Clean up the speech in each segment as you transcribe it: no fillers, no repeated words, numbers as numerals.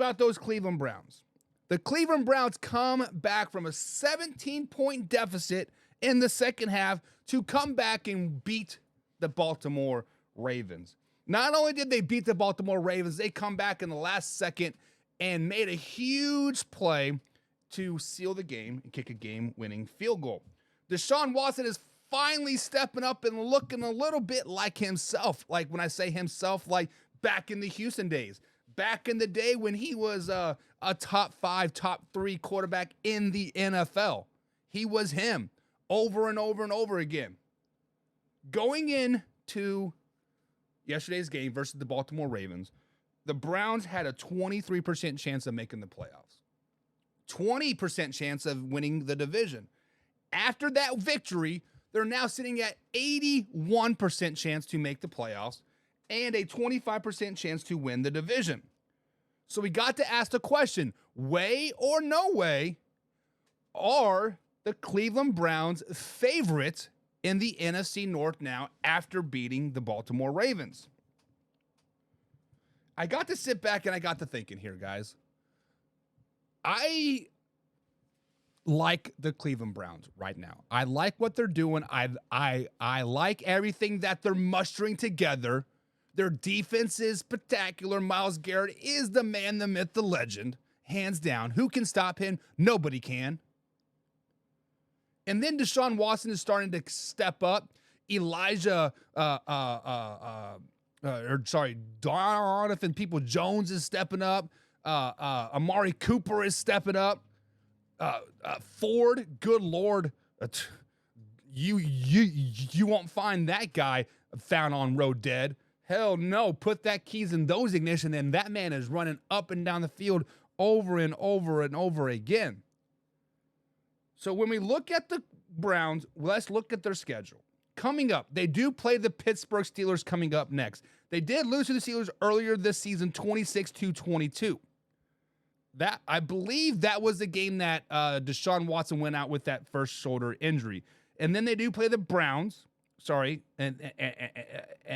about those Cleveland Browns. The Cleveland Browns come back from a 17-point deficit in the second half to come back and beat the Baltimore Ravens. Not only did they beat the Baltimore Ravens, they come back in the last second and made a huge play to seal the game and kick a game-winning field goal. Deshaun Watson is finally stepping up and looking a little bit like himself. Like when I say himself, like back in the Houston days. Back in the day when he was a top 5, top 3 quarterback in the NFL. He was him over and over and over again. Going into yesterday's game versus the Baltimore Ravens, the Browns had a 23% chance of making the playoffs. 20% chance of winning the division. After that victory, they're now sitting at 81% chance to make the playoffs and a 25% chance to win the division. So we got to ask the question, way or no way, are the Cleveland Browns favorites in the NFC North now after beating the Baltimore Ravens? I got to sit back and I got to thinking here, guys. I like the Cleveland Browns right now. I like what they're doing. I like everything that they're mustering together. Their defense is spectacular. Myles Garrett is the man, the myth, the legend, hands down. Who can stop him? Nobody can. And then Deshaun Watson is starting to step up. Donovan Peoples-Jones is stepping up. Amari Cooper is stepping up. Ford, good Lord, you won't find that guy found on road dead. Hell no, put that keys in those ignition and that man is running up and down the field over and over and over again. So when we look at the Browns, let's look at their schedule. Coming up, they do play the Pittsburgh Steelers coming up next. They did lose to the Steelers earlier this season, 26-22. That I believe that was the game that Deshaun Watson went out with that first shoulder injury. And then they do play the Browns. Sorry, and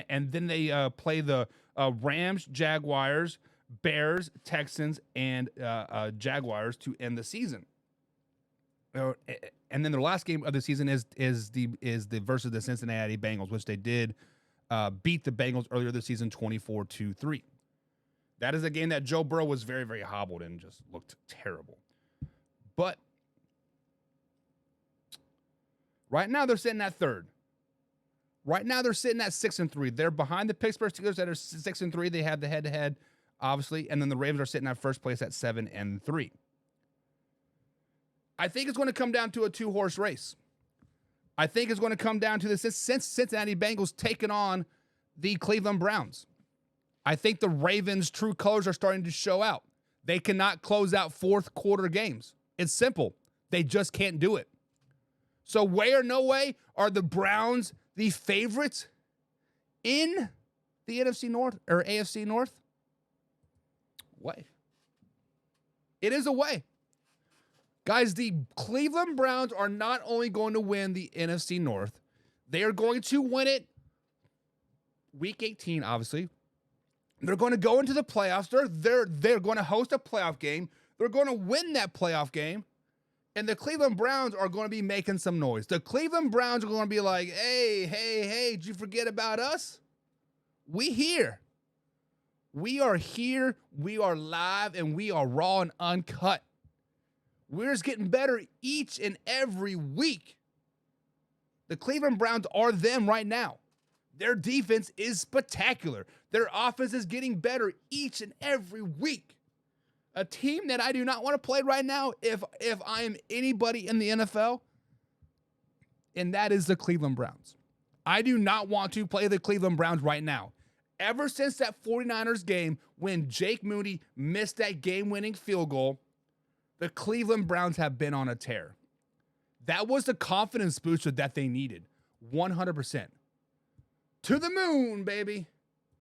then they play the Rams, Jaguars, Bears, Texans, and Jaguars to end the season. And then their last game of the season is the versus the Cincinnati Bengals, which they did beat the Bengals earlier this season, 24-3. That is a game that Joe Burrow was very, very hobbled and just looked terrible. But right now they're sitting at third. Right now they're sitting at 6-3. They're behind the Pittsburgh Steelers that are 6-3. They have the head-to-head, obviously, and then the Ravens are sitting at first place at 7-3. I think it's going to come down to a 2-horse race. I think it's going to come down to the Cincinnati Bengals taking on the Cleveland Browns. I think the Ravens' true colors are starting to show out. They cannot close out fourth quarter games. It's simple. They just can't do it. So way or no way are the Browns the favorites in the NFC North or AFC North? Way. It is a way. Guys, the Cleveland Browns are not only going to win the NFC North, they are going to win it week 18, obviously. They're going to go into the playoffs. They're going to host a playoff game. They're going to win that playoff game. And the Cleveland Browns are going to be making some noise. The Cleveland Browns are going to be like, hey, did you forget about us? We here. We are here. We are live, and we are raw and uncut. We're just getting better each and every week. The Cleveland Browns are them right now. Their defense is spectacular. Their offense is getting better each and every week. A team that I do not want to play right now if I am anybody in the NFL, and that is the Cleveland Browns. I do not want to play the Cleveland Browns right now. Ever since that 49ers game when Jake Moody missed that game-winning field goal, the Cleveland Browns have been on a tear. That was the confidence booster that they needed, 100%. To the moon, baby.